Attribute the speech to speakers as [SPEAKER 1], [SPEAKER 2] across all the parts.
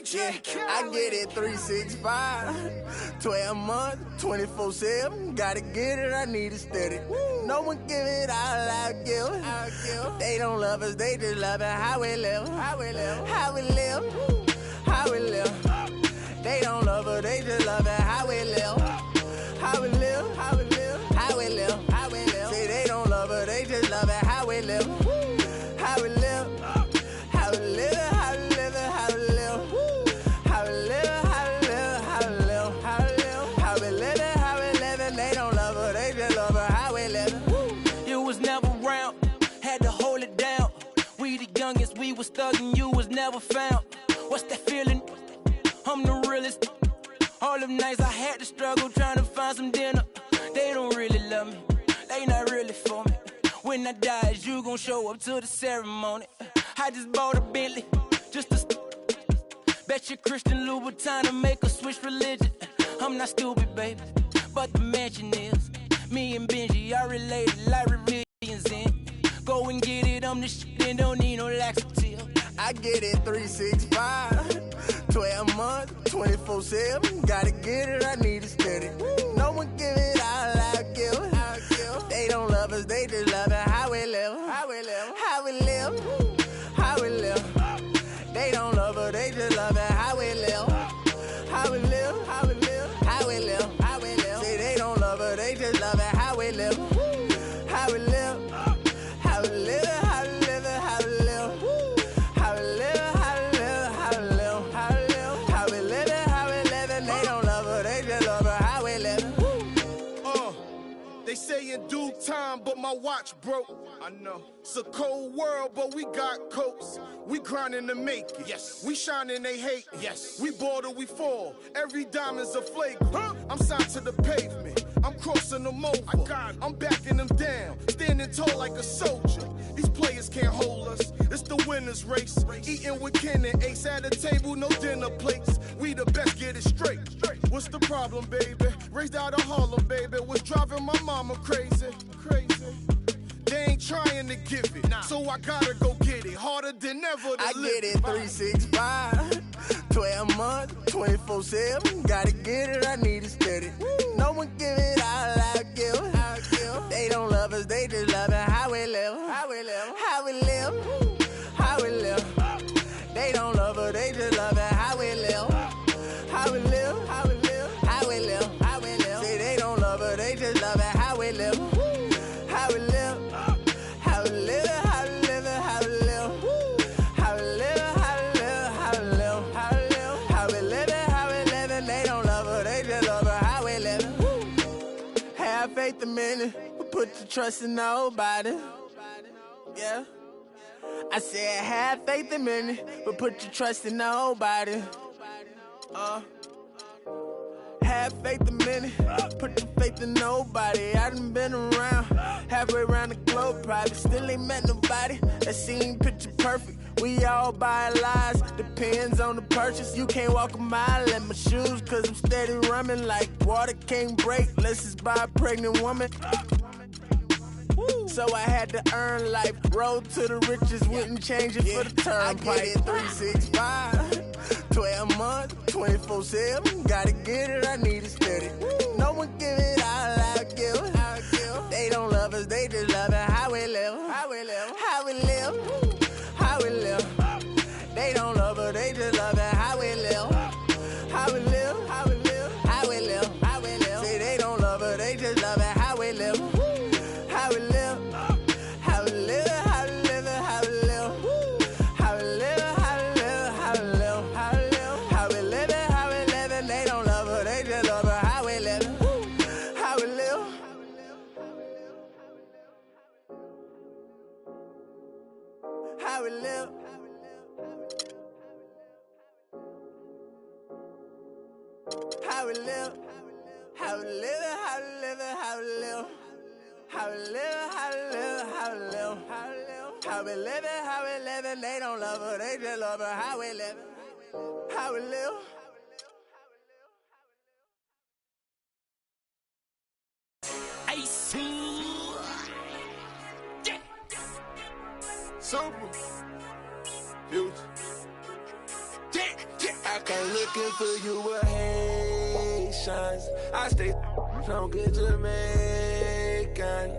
[SPEAKER 1] Yeah, I get it 365, 12 months, 24/7. Gotta get it, I need it steady. No one give it all, I give. They don't love us, they just love it. How we live, how we live, how we live, how we live. They don't love us, they just love it. How we live, how we live, how we live, how we live, how we live. Say they don't love us, they just love it. How we live, how we live, how we live, how we live, how we live, how we live, how we live, how we live, how we live, how we live, how we live. They don't love us, they just love us. How we live.
[SPEAKER 2] You was never around, had to hold it down. We the youngest, we was thuggin', you was never found. What's that feeling? I'm the realest. All them nights I had to struggle trying to find some dinner. They don't really love me, they not really for me. When I die, is you gon' show up to the ceremony? I just bought a Bentley, just to bet you Christian Louboutin to make a switch religion. I'm not stupid, baby, but the mansion is. Me and Benji are related like religions in. Go and get it, I'm the shit and don't need no laxative.
[SPEAKER 1] I get it 365, 12 months, 24/7. Gotta get it, I need it steady. No one give it all, I give. They don't love us, they just love it. How we live, how we live, how we live, how we live. They don't love us, they just love it. How we live, how we live, how we live, how we live, how we live. Say they don't love us, they just love it. How we live, how we live, how we live, how we live, how we live. How we live, how we live, how we live, how we live, how we live, how we live. They don't love her, they just love her. How we live.
[SPEAKER 3] They say in due time, but my watch broke. I know. It's a cold world, but we got coats. We grinding to make it. Yes. We shining, they hate. Yes. We board or we fall. Every diamond's a flagrant. I'm signed to the pavement. I'm crossing them over. I'm backing them down. Standing tall like a soldier. These players can't hold us. It's the winner's race. Eating with Ken and Ace at a table, no dinner plates. We the best, get it straight. What's the problem, baby? Raised out of Harlem, baby. What's driving my mama crazy? They ain't trying to give it, so I gotta go get it. Harder than ever to
[SPEAKER 1] I
[SPEAKER 3] live.
[SPEAKER 1] get it 365, 12 months, 24/7. Gotta get it, I need it steady. No one give it all, I give. They don't love us, they just love it. How we live, how we live, how we live, how we live. They don't love us, they just love it. How we live, how we live, how we live, how we live, how we live. Say they don't love us, they just love it. How we live, how we live, how we live, how we live, how we live, how we live, how we live, how we live, how we live, how we live, how we live. They don't love her, they just love her. How we live. Have faith a minute, put your trust in nobody. Yeah. I said have faith a minute, but put your trust in nobody. Have faith a minute, put your faith in nobody. I done been around, halfway around the globe, probably still ain't met nobody that seem picture perfect. We all buy lies, depends on the purchase. You can't walk a mile in my shoes, cause I'm steady running like water can't break. Let's just buy a pregnant woman. So I had to earn life, road to the riches, wouldn't change it for the turnpike. I get it 365, 12 months, 24/7. Gotta get it, I need it steady. No one give it all, I give. They don't love us, they just love it. How we live, how we live, how we live, how we live. They don't love us, they just love it. How we live, how we live, how we live, how we live, how we live. Say they don't love us, they just love it. How we live, how we live, how we live, how we live, how we live, how we live, how we live, how we live, how we live, how we live, how we live. And they don't love her, they just love her. How we live, how we live, how we live, how we live, how we live, how we live, how we live. How we live, how we live, how we live, how we live, how we live it, how we live it. They don't love her, they just love her. How we live it, how we live.
[SPEAKER 4] Super. Future. I
[SPEAKER 1] came looking for you with Haitians. I stay from good Jamaican.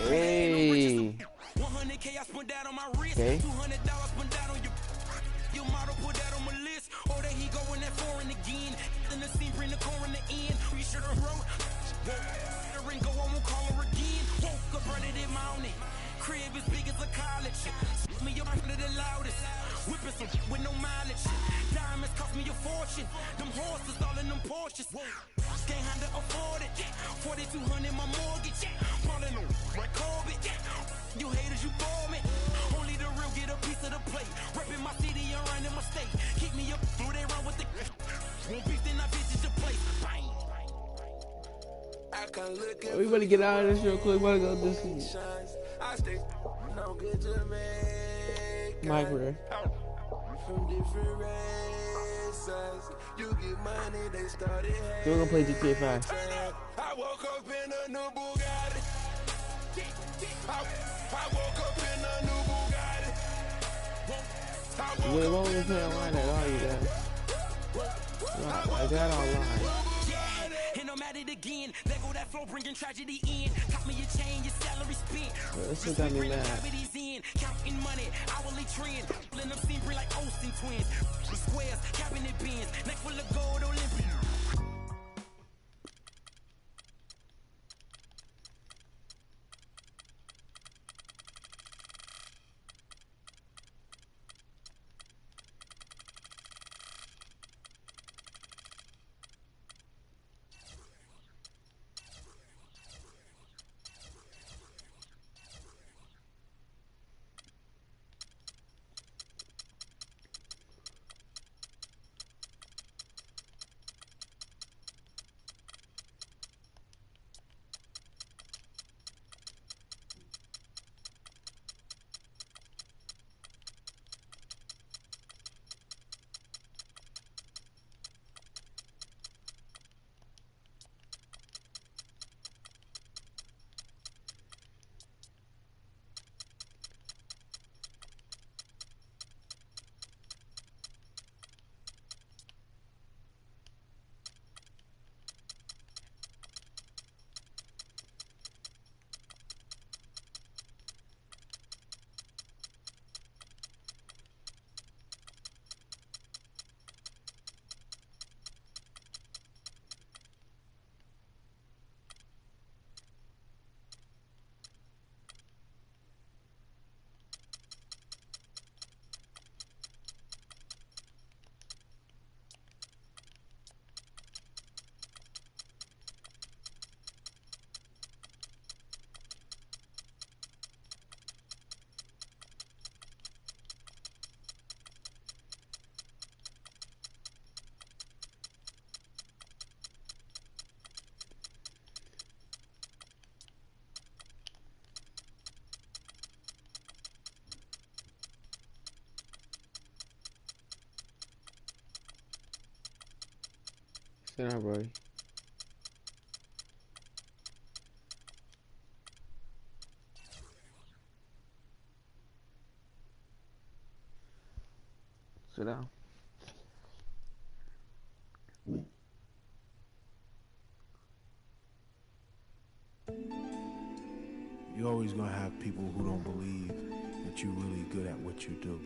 [SPEAKER 4] Hey.
[SPEAKER 2] 100K I spent that on my wrist.
[SPEAKER 4] Okay.
[SPEAKER 2] $200 spent that on your model, put that on my list. Oh, there he going that foreign again. In the scene, bring the car in the end. We should have wrote. The ring go, I won't call her again. Woke up, running in mountain. Crib as big as a college. Me up under the loudest. Whipping some with no mileage. Diamonds cost me a fortune. Them horses all in them Porsches. Can't handle afford it. 4,200 my mortgage. Falling on right Corbett. You haters, you bore me. Only the real get a piece of the plate. Repping my city and running my state. Keep me up, through they run with the. Won't beef, then I visit your place. Bang.
[SPEAKER 4] We better get out of this real quick. We're gonna go do some micro.
[SPEAKER 1] From different races, you get money, they started.
[SPEAKER 4] So we're gonna play GTA 5.
[SPEAKER 1] I woke up in a new Bugatti. I woke up in a new Bugatti.
[SPEAKER 4] We won't be playing online at all, you guys. I got online.
[SPEAKER 2] And I'm at it again. There go that flow, bringing tragedy in. Got me a chain, your salary spent.
[SPEAKER 4] This shit got me mad.
[SPEAKER 2] Counting money, hourly trend. Pulling them scene, bring like Olsen twins. The squares, cabinet bins. Neck full of gold, Olympia.
[SPEAKER 4] Sit down, Brody. Sit down.
[SPEAKER 3] You're always gonna have people who don't believe that you're really good at what you do.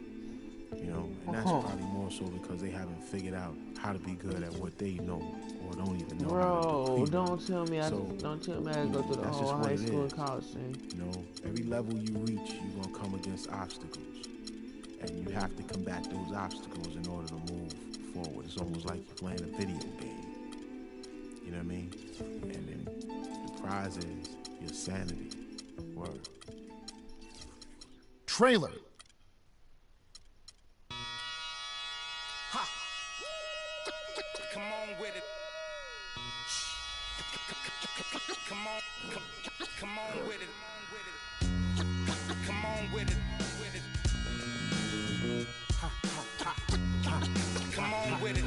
[SPEAKER 3] You know, and that's probably more so because they haven't figured out how to be good at what they know or don't even know.
[SPEAKER 4] Bro, don't tell me I go through the whole high school and college thing.
[SPEAKER 3] You know, every level you reach, you're gonna come against obstacles, and you have to combat those obstacles in order to move forward. It's almost like you're playing a video game. You know what I mean? And then the prize is your sanity. Word.
[SPEAKER 5] Trailer.
[SPEAKER 2] Come on with it. Come on with it. Come on with it. Come on with it.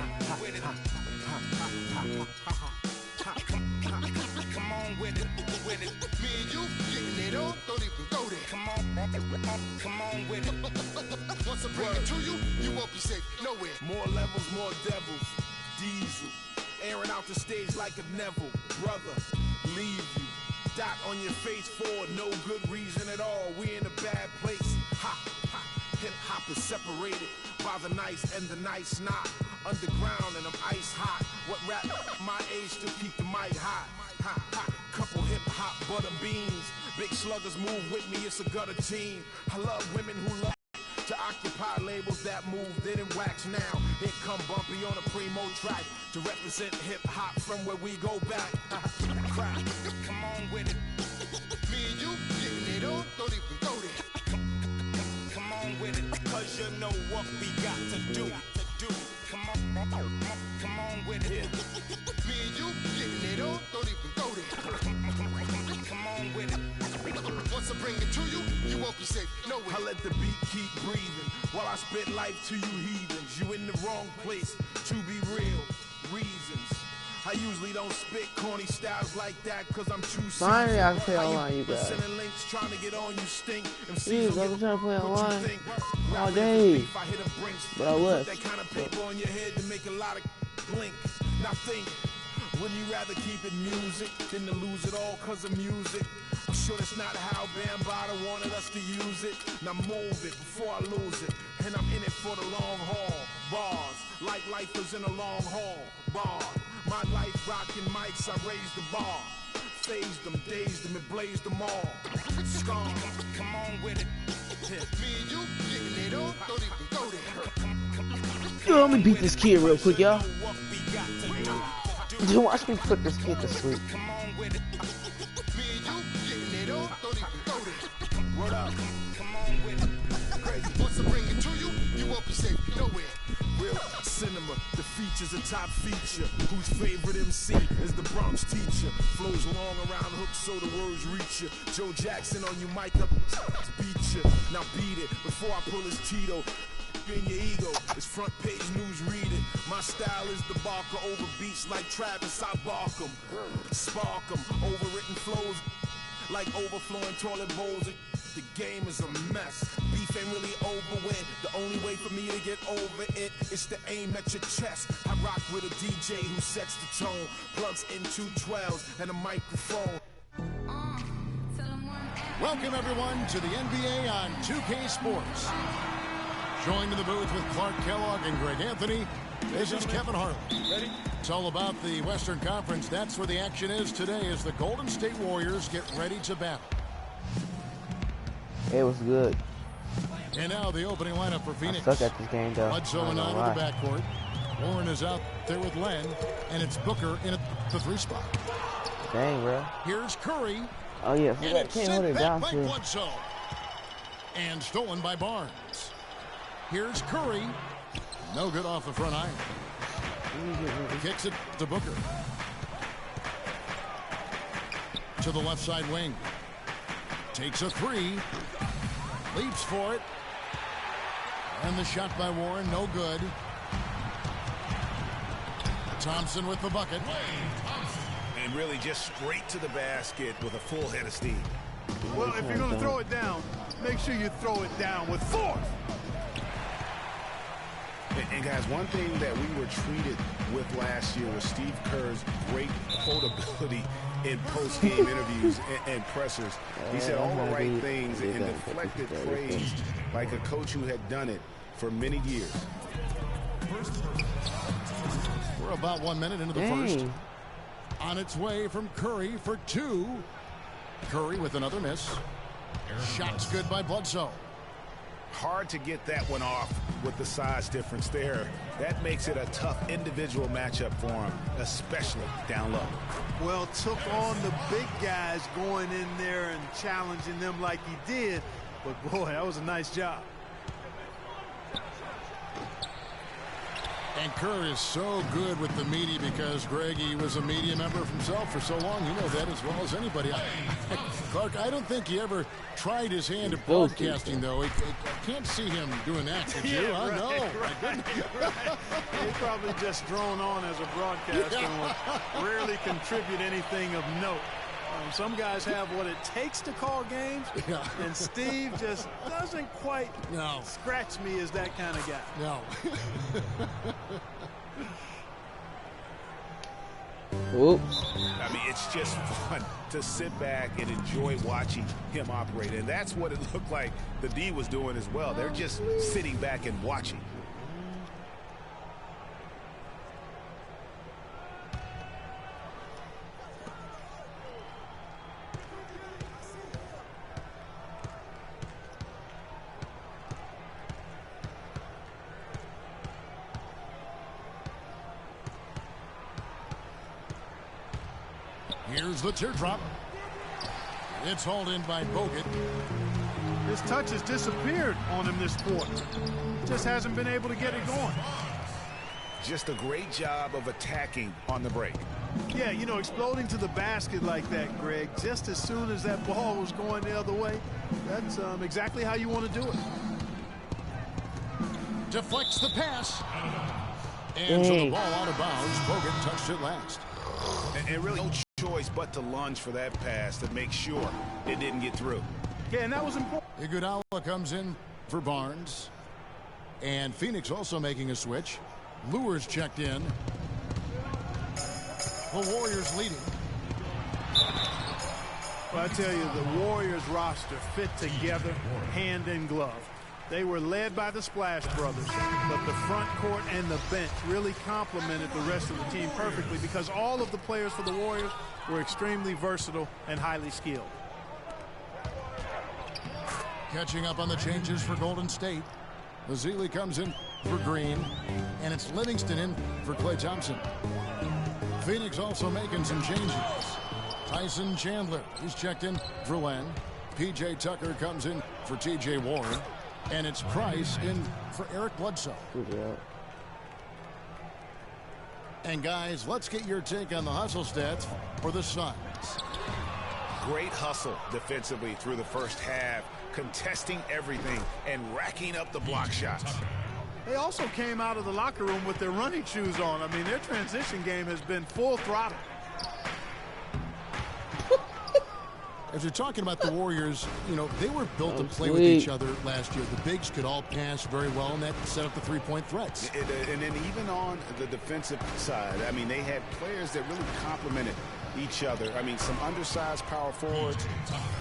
[SPEAKER 2] Come on with it.
[SPEAKER 3] Me and you getting it on, don't even go there.
[SPEAKER 2] Come on with it.
[SPEAKER 3] Once I bring it to you, you won't be safe nowhere.
[SPEAKER 1] More levels, more devils. Diesel, airing out the stage like a Neville. Brother, leave you. Dot on your face for no good reason at all. We in a bad place. Ha, ha. Hip hop is separated by the nice and the nice not. Underground and I'm ice hot. What rap my age to keep the mic hot? Ha, ha. Couple hip hop butter beans. Big sluggers move with me, it's a gutter team. I love women who love to occupy labels that move, they didn't wax now. Here come Bumpy on a primo track to represent hip hop from where we go back. Crap.
[SPEAKER 2] Come on with it.
[SPEAKER 3] Me and you getting it on, don't even go there.
[SPEAKER 2] Come on with it.
[SPEAKER 1] Cause you know what we got to do.
[SPEAKER 2] Come on with it.
[SPEAKER 3] Me and you getting it on, don't even go there.
[SPEAKER 2] Come on with it.
[SPEAKER 3] Once I bring it to you, you won't be safe nowhere.
[SPEAKER 1] I let the beat keep breathing while I spit life to you heathens. You in the wrong place, to be real, reasons. I usually don't spit corny styles like that cause I'm too
[SPEAKER 4] Finally, I can play online, you guys.
[SPEAKER 1] Sending links trying to get on you stink.
[SPEAKER 4] Jeez, I've been trying to play online all day, but I left.
[SPEAKER 1] That kind of paper on your head to make a lot of blink. Now think, wouldn't you rather keep it music than to lose it all cause of music? I'm sure that's not how Bambaataa wanted us to use it. Now move it before I lose it. And I'm in it for the long haul. Bars, like lifers in a long haul. Bar, my life rocking mics, I raised the bar. Phased them, dazed them, and blazed them all. Scar,
[SPEAKER 2] Come on with it.
[SPEAKER 3] Me and you getting it on, don't even go there.
[SPEAKER 4] Yo, let me beat this kid real quick, y'all.
[SPEAKER 1] what we got to do.
[SPEAKER 4] Just watch me put this kid to sleep.
[SPEAKER 2] Come on with it.
[SPEAKER 3] Me and you getting it on, don't even go there.
[SPEAKER 1] Word up.
[SPEAKER 2] Come on with it.
[SPEAKER 3] Crazy. Once I bring it to you, you won't be safe nowhere.
[SPEAKER 1] Real cinema, the feature's a top feature. Whose favorite MC is the Bronx teacher? Flows long around hooks so the words reach you. Joe Jackson on you mic up, beat you. Now beat it before I pull his Tito. In your ego, it's front page news, read it. My style is the barker over beats like Travis, I bark 'em. Spark 'em, overwritten flows like overflowing toilet bowls. The game is a mess. Beef ain't really over with. The only way for me to get over it is to aim at your chest. I rock with a DJ who sets the tone, plugs in 212s and a microphone.
[SPEAKER 5] Welcome everyone to the NBA on 2K Sports. Joined in the booth with Clark Kellogg and Greg Anthony, this is Kevin Harlan.
[SPEAKER 1] Ready?
[SPEAKER 5] It's all about the Western Conference. That's where the action is today as the Golden State Warriors get ready to battle.
[SPEAKER 4] It was good.
[SPEAKER 5] And now the opening lineup for
[SPEAKER 4] I
[SPEAKER 5] Phoenix.
[SPEAKER 4] suck at this game, though.
[SPEAKER 5] Bledsoe and on in the backcourt. Warren is out there with Len, and it's Booker in at the 3 spot.
[SPEAKER 4] Dang, bro.
[SPEAKER 5] Here's Curry.
[SPEAKER 4] Oh, yeah.
[SPEAKER 5] And
[SPEAKER 4] Can't
[SPEAKER 5] it's
[SPEAKER 4] hold
[SPEAKER 5] sent
[SPEAKER 4] it
[SPEAKER 5] back
[SPEAKER 4] down
[SPEAKER 5] by
[SPEAKER 4] to.
[SPEAKER 5] Bledsoe. And stolen by Barnes. Here's Curry. No good off the front iron. Kicks it to Booker. To the left side wing. Takes a 3. Leaps for it. And the shot by Warren, no good. Thompson with the bucket.
[SPEAKER 6] And really just straight to the basket with a full head of steam.
[SPEAKER 7] Well, if you're going to throw it down, make sure you throw it down with force.
[SPEAKER 6] And guys, one thing that we were treated with last year was Steve Kerr's great quotability in post-game interviews and pressers. He said all the right things and deflected praise like a coach who had done it for many years.
[SPEAKER 5] We're about 1 minute into the first. On its way from Curry for 2. Curry with another miss. Shot's good by Bledsoe.
[SPEAKER 6] Hard to get that one off with the size difference there. That makes it a tough individual matchup for him, especially down low.
[SPEAKER 7] Well, took on the big guys going in there and challenging them like he did. But, boy, that was a nice job.
[SPEAKER 5] And Kerr is so good with the media because, Greg, he was a media member himself for so long. You know that as well as anybody. Clark, I don't think he ever tried his hand at broadcasting, though. I can't see him doing that, could you?
[SPEAKER 7] Yeah,
[SPEAKER 5] I
[SPEAKER 7] right,
[SPEAKER 5] know.
[SPEAKER 7] Right. He's probably just thrown on as a broadcaster and will rarely contribute anything of note. Some guys have what it takes to call games, and Steve just doesn't quite scratch me as that kind of guy.
[SPEAKER 5] No.
[SPEAKER 4] Oops.
[SPEAKER 6] I mean, it's just fun to sit back and enjoy watching him operate. And that's what it looked like the D was doing as well. They're just sitting back and watching.
[SPEAKER 5] Here's the teardrop. It's hauled in by Bogut.
[SPEAKER 7] His touch has disappeared on him this quarter. Just hasn't been able to get it going.
[SPEAKER 6] Just a great job of attacking on the break.
[SPEAKER 7] Yeah, you know, exploding to the basket like that, Greg, just as soon as that ball was going the other way, that's exactly how you want to do it.
[SPEAKER 5] Deflects the pass. And so the ball out of bounds. Bogut touched it last.
[SPEAKER 6] And really no choice but to lunge for that pass to make sure it didn't get through.
[SPEAKER 7] Yeah, and that was important.
[SPEAKER 5] Iguodala comes in for Barnes. And Phoenix also making a switch. Lures checked in. The Warriors leading.
[SPEAKER 7] Well, I tell you, the Warriors roster fit together hand in glove. They were led by the Splash Brothers, but the front court and the bench really complemented the rest of the team perfectly because all of the players for the Warriors were extremely versatile and highly skilled.
[SPEAKER 5] Catching up on the changes for Golden State. Lazili comes in for Green, and it's Livingston in for Klay Thompson. Phoenix also making some changes. Tyson Chandler, he's checked in for Len. P.J. Tucker comes in for T.J. Warren. And it's Price in for Eric Bledsoe. And guys, let's get your take on the hustle stats for the Suns.
[SPEAKER 6] Great hustle defensively through the first half, contesting everything and racking up the block shots.
[SPEAKER 7] They also came out of the locker room with their running shoes on. I mean, their transition game has been full throttle.
[SPEAKER 5] As you're talking about the Warriors, you know, they were built to play with each other last year. The bigs could all pass very well, and that set up the three-point threats.
[SPEAKER 6] And then even on the defensive side, I mean, they had players that really complemented each other. I mean, some undersized power forwards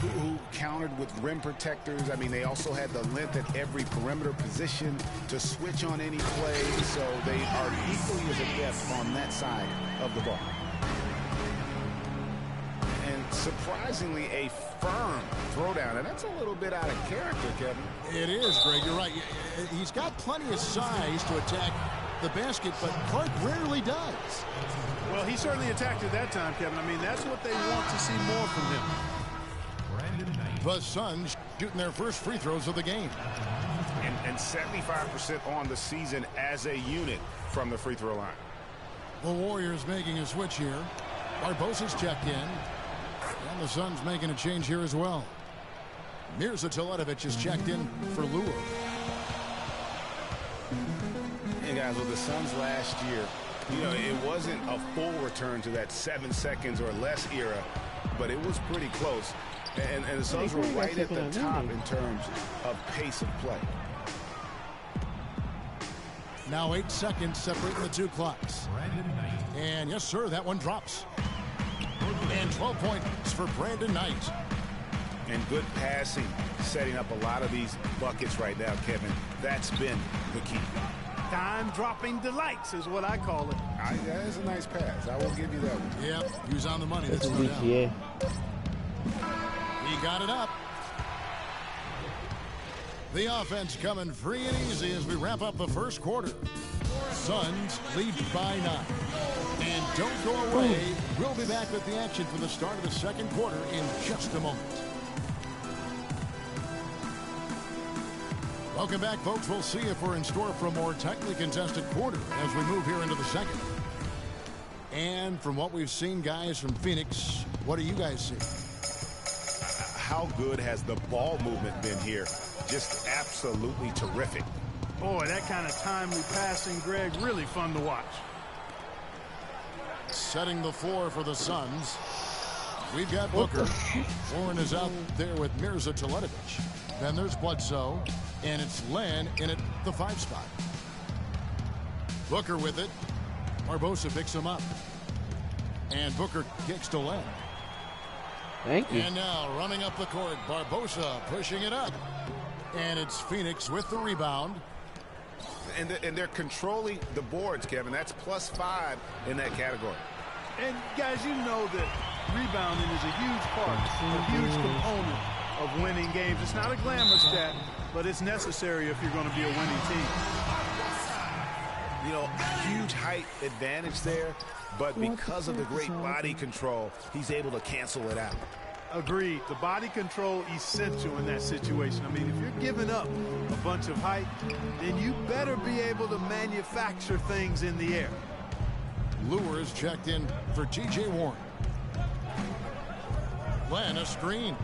[SPEAKER 6] who countered with rim protectors. I mean, they also had the length at every perimeter position to switch on any play. So they are equally as adept on that side of the ball. And surprisingly, a firm throwdown. And that's a little bit out of character, Kevin.
[SPEAKER 5] It is, Greg. You're right. He's got plenty of size to attack the basket, but Clark rarely does.
[SPEAKER 7] Well, he certainly attacked it that time, Kevin. I mean, that's what they want to see more from him.
[SPEAKER 5] The Suns shooting their first free throws of the game.
[SPEAKER 6] And 75% on the season as a unit from the free throw line.
[SPEAKER 5] The Warriors making a switch here. Barbosa's checked in. And the Suns making a change here as well. Mirza Teletovic is checked in for Lua.
[SPEAKER 6] Hey, guys, with the Suns last year, you know, it wasn't a full return to that 7 seconds or less era, but it was pretty close. And the Suns were right at the top in terms of pace of play.
[SPEAKER 5] Now 8 seconds separating the two clocks. And yes, sir, that one drops. And 12 points for Brandon Knight.
[SPEAKER 6] And good passing, setting up a lot of these buckets right now, Kevin. That's been the key.
[SPEAKER 7] Time-dropping delights is what I call it.
[SPEAKER 6] That is a nice pass. I will give you that one.
[SPEAKER 5] Yep, he was on the money. That's no doubt.
[SPEAKER 4] Yeah.
[SPEAKER 5] He got it up. The offense coming free and easy as we wrap up the first quarter. Suns lead by 9. And don't go away. We'll be back with the action for the start of the second quarter in just a moment. Welcome back, folks. We'll see if we're in store for a more tightly contested quarter as we move here into the second. And from what we've seen, guys, from Phoenix, what do you guys see?
[SPEAKER 6] How good has the ball movement been here? Just absolutely terrific.
[SPEAKER 7] Boy, that kind of timely passing, Greg, really fun to watch.
[SPEAKER 5] Setting the floor for the Suns. We've got Booker. Warren is out there with Mirza Teletovic. Then there's Bledsoe. And it's Len in at the 5 spot. Booker with it. Barbosa picks him up. And Booker kicks to Len.
[SPEAKER 4] Thank you.
[SPEAKER 5] And now running up the court, Barbosa pushing it up. And it's Phoenix with the rebound.
[SPEAKER 6] And they're controlling the boards, Kevin. That's +5 in that category.
[SPEAKER 7] And guys, you know that rebounding is a huge part, a huge component of winning games. It's not a glamour stat, but it's necessary if you're going to be a winning team.
[SPEAKER 6] You know, huge height advantage there, but because of the great body control, he's able to cancel it out.
[SPEAKER 7] Agreed. The body control essential in that situation. I mean, if you're giving up a bunch of height, then you better be able to manufacture things in the air.
[SPEAKER 5] Lures checked in for T.J. Warren. Len, a screen.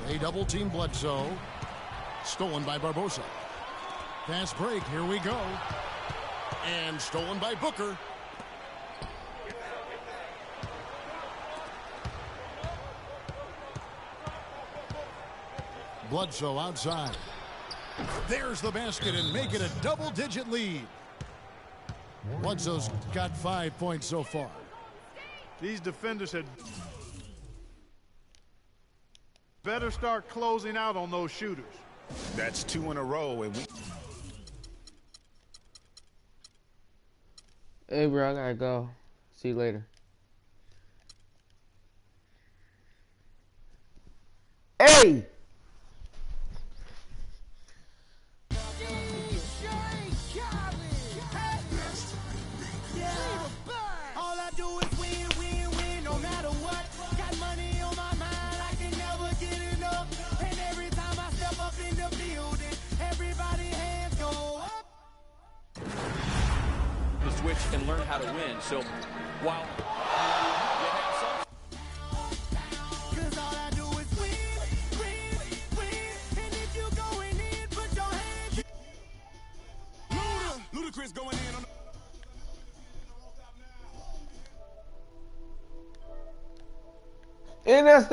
[SPEAKER 5] They double-team Bledsoe. Stolen by Barbosa. Fast break, here we go. And stolen by Booker. Bledsoe outside. There's the basket and make it a double-digit lead. Bledsoe's got 5 points so far.
[SPEAKER 7] These defenders had better start closing out on those shooters.
[SPEAKER 6] That's 2 in a row, and we...
[SPEAKER 4] Hey, bro, I gotta go. See you later. Hey!
[SPEAKER 8] Switch and learn how to win. So while
[SPEAKER 3] Ludacris going in on
[SPEAKER 4] And that's